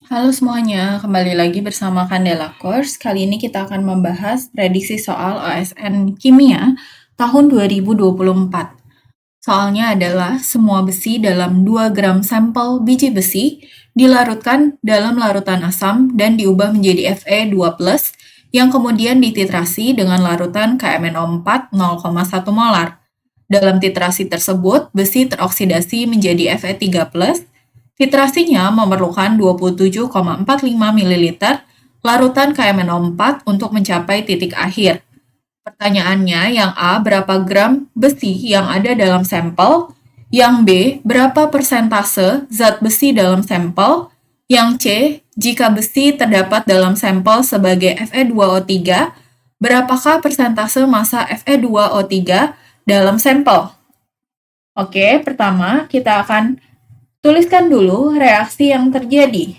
Halo semuanya, kembali lagi bersama Candela Course. Kali ini kita akan membahas prediksi soal OSN Kimia tahun 2024. Soalnya adalah semua besi dalam 2 gram sampel biji besi dilarutkan dalam larutan asam dan diubah menjadi Fe2+, yang kemudian dititrasi dengan larutan KMNO4 0,1 molar. Dalam titrasi tersebut, besi teroksidasi menjadi Fe3+. Titrasinya memerlukan 27,45 ml larutan KMNO4 untuk mencapai titik akhir. Pertanyaannya, yang A, berapa gram besi yang ada dalam sampel? Yang B, berapa persentase zat besi dalam sampel? Yang C, jika besi terdapat dalam sampel sebagai Fe2O3, berapakah persentase massa Fe2O3 dalam sampel? Oke, pertama kita akan tuliskan dulu reaksi yang terjadi.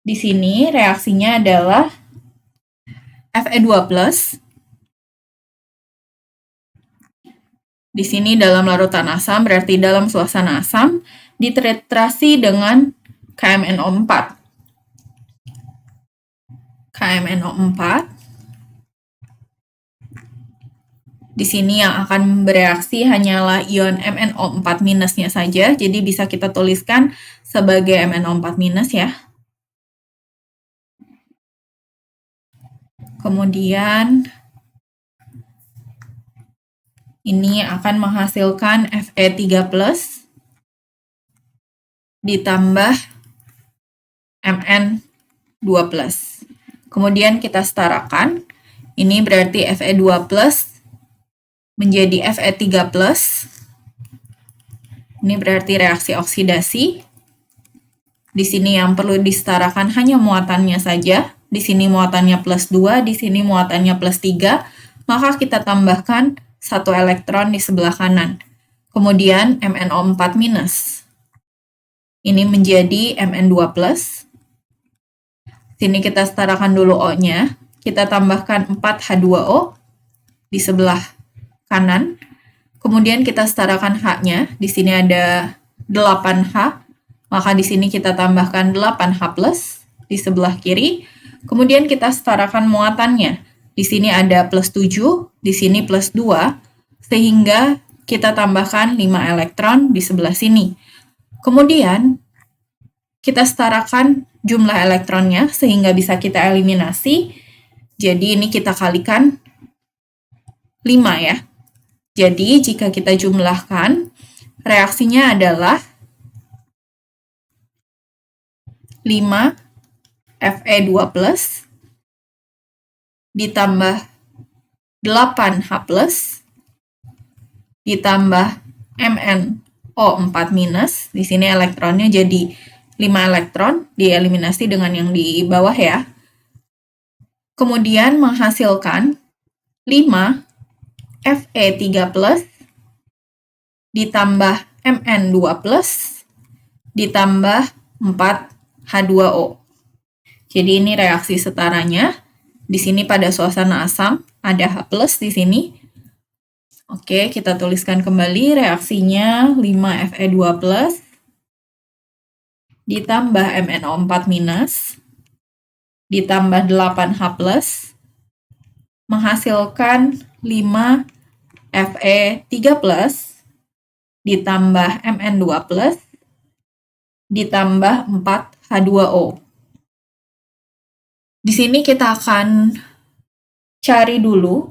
Di sini reaksinya adalah Fe2+. Di sini dalam larutan asam, berarti dalam suasana asam, dititrasi dengan KMNO4. KMNO4. Di sini yang akan bereaksi hanyalah ion MnO4 minusnya saja, jadi bisa kita tuliskan sebagai MnO4 minus ya. Kemudian ini akan menghasilkan Fe3+ ditambah Mn2+. Kemudian kita setarakan, ini berarti Fe2+ menjadi Fe3+. Ini berarti reaksi oksidasi. Di sini yang perlu disetarakan hanya muatannya saja. Di sini muatannya +2, di sini muatannya +3. Maka kita tambahkan 1 elektron di sebelah kanan. Kemudian MnO4 minus. Ini menjadi Mn2+. Sini kita setarakan dulu O-nya. Kita tambahkan 4H2O di sebelah kanan. Kemudian kita setarakan H-nya. Di sini ada 8H. Maka di sini kita tambahkan 8H+ di sebelah kiri. Kemudian kita setarakan muatannya. Di sini ada +7, di sini +2, sehingga kita tambahkan 5 elektron di sebelah sini. Kemudian kita setarakan jumlah elektronnya sehingga bisa kita eliminasi. Jadi ini kita kalikan 5 ya. Jadi jika kita jumlahkan, reaksinya adalah 5 Fe2+ ditambah 8H+ ditambah MnO4-. Di sini elektronnya jadi 5 elektron, dieliminasi dengan yang di bawah ya. Kemudian menghasilkan 5 Fe3+ ditambah Mn2+ ditambah 4H2O. Jadi ini reaksi setaranya. Di sini pada suasana asam ada H+ di sini. Oke, kita tuliskan kembali reaksinya 5 Fe2+ ditambah MnO4- ditambah 8H+ menghasilkan 5 Fe3+ ditambah Mn2+ ditambah 4H2O. Di sini kita akan cari dulu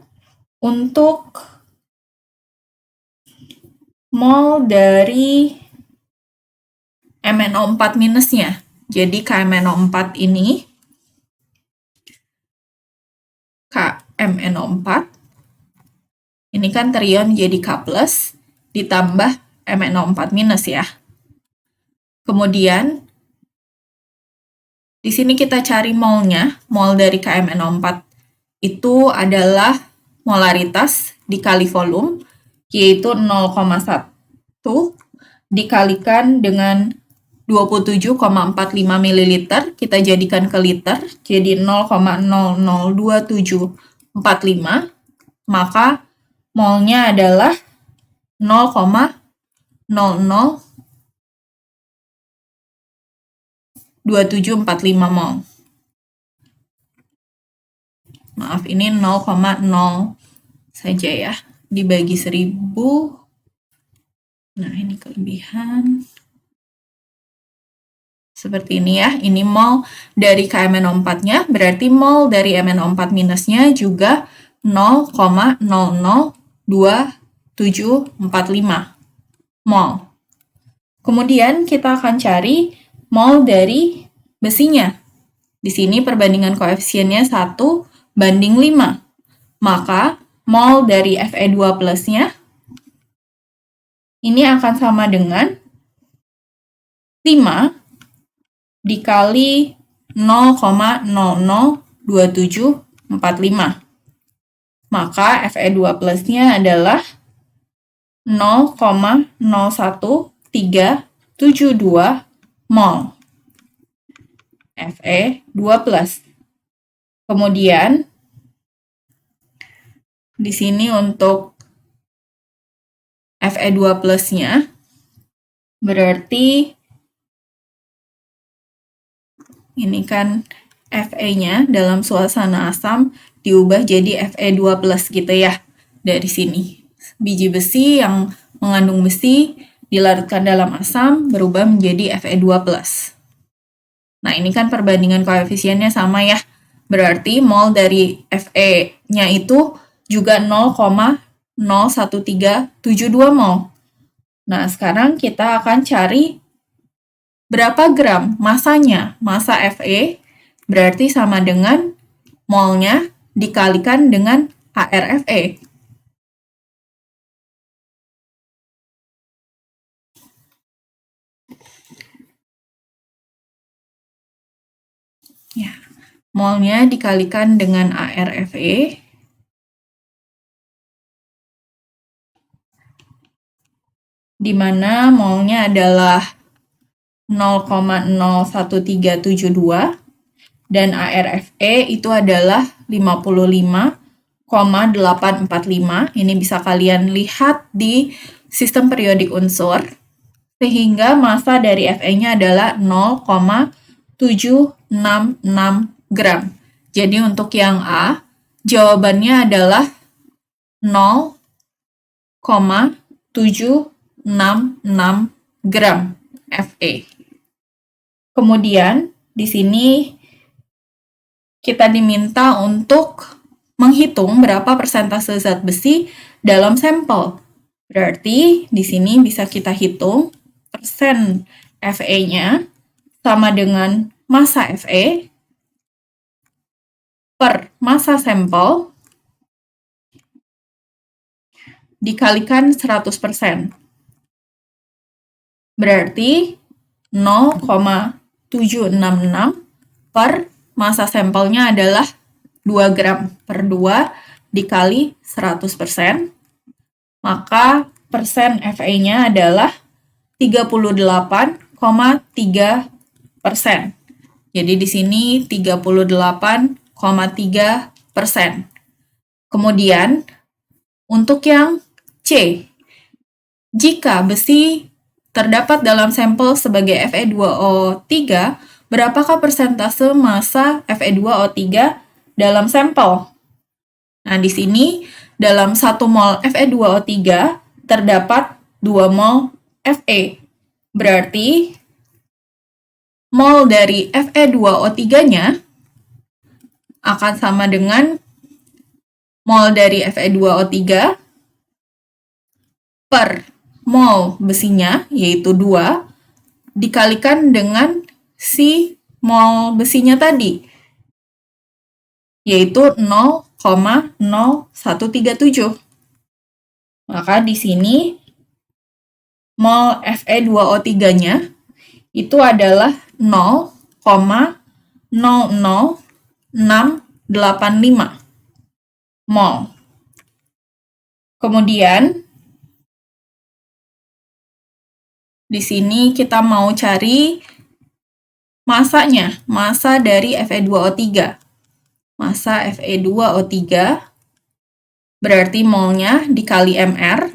untuk mol dari MnO4 minusnya. Jadi KMNO4 ini, KMNO4, ini kan terion jadi K+, ditambah MnO4 minus ya. Kemudian, di sini kita cari molnya. Mol dari KMNO4 itu adalah molaritas dikali volume, yaitu 0,1 dikalikan dengan 27,45 ml, kita jadikan ke liter, jadi 0,002745, maka molnya adalah 0,00 2745 mol. Maaf, ini 0,0 saja ya. Dibagi 1000. Nah, ini kelebihan. Seperti ini ya. Ini mol dari KMNO4-nya. Berarti mol dari MNO4 minusnya juga 0,00275 mol. Kemudian kita akan cari mol dari besinya. Di sini perbandingan koefisiennya 1:5. Maka mol dari Fe2 plusnya ini akan sama dengan 5 dikali 0,002745. Maka Fe2 plusnya adalah 0,01372 mol. Fe2 plus. Kemudian di sini untuk Fe2 plusnya berarti ini kan Fe-nya dalam suasana asam diubah jadi Fe2 plus gitu ya. Dari sini. Biji besi yang mengandung besi dilarutkan dalam asam berubah menjadi Fe2 plus. Nah, ini kan perbandingan koefisiennya sama ya. Berarti mol dari Fe-nya itu juga 0,01372 mol. Nah, sekarang kita akan cari berapa gram masanya. Massa Fe berarti sama dengan molnya dikalikan dengan ArFe. Ya, molnya dikalikan dengan ArFe. Di mana molnya adalah 0,01372 dan ArFe itu adalah 55,845. Ini bisa kalian lihat di sistem periodik unsur. Sehingga massa dari Fe-nya adalah 0,766 gram. Jadi untuk yang A, jawabannya adalah 0,766 gram Fe. Kemudian di sini kita diminta untuk menghitung berapa persentase zat besi dalam sampel. Berarti di sini bisa kita hitung persen Fe-nya sama dengan massa Fe per massa sampel dikalikan 100%. Berarti 0,766 per massa sampelnya adalah 2 gram per 2 dikali 100%. Maka persen Fe-nya adalah 38,3%. Jadi di sini 38,3%. Kemudian untuk yang C, jika besi terdapat dalam sampel sebagai Fe2O3, berapakah persentase massa Fe2O3 dalam sampel? Nah, di sini dalam 1 mol Fe2O3 terdapat 2 mol Fe. Berarti mol dari Fe2O3-nya akan sama dengan mol dari Fe2O3 per mol besinya, yaitu 2, dikalikan dengan si mol besinya tadi, yaitu 0,0137. Maka di sini mol Fe2O3-nya itu adalah 0,00685 mol. Kemudian di sini kita mau cari massanya, massa dari Fe2O3. Massa Fe2O3 berarti molnya dikali Mr.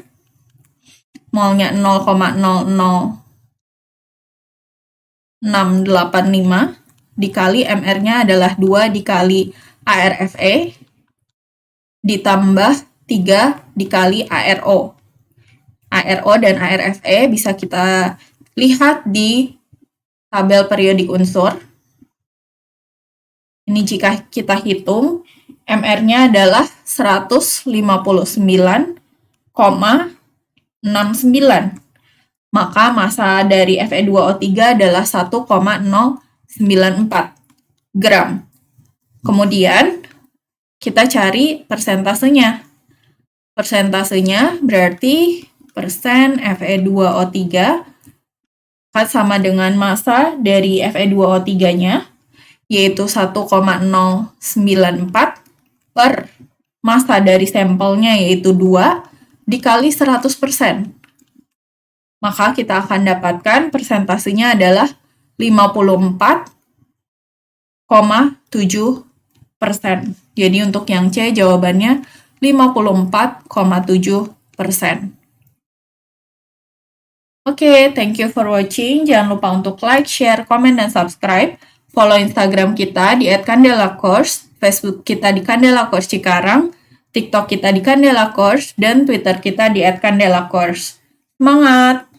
Molnya 0,00 685 dikali MR-nya adalah 2 dikali ARFE ditambah 3 dikali ARO. ARO dan ARFE bisa kita lihat di tabel periodik unsur. Ini jika kita hitung, MR-nya adalah 159,69. Maka massa dari Fe2O3 adalah 1,094 gram. Kemudian, kita cari persentasenya. Persentasenya berarti persen Fe2O3 sama dengan massa dari Fe2O3-nya, yaitu 1,094 per massa dari sampelnya, yaitu 2, dikali 100%. Maka kita akan dapatkan persentasenya adalah 54,7%. Jadi untuk yang C jawabannya 54,7%. Oke, thank you for watching. Jangan lupa untuk like, share, komen, dan subscribe. Follow Instagram kita di @candela_course, Facebook kita di Candela Course Cikarang, TikTok kita di Candela Course, dan Twitter kita di @candela_course. Semangat!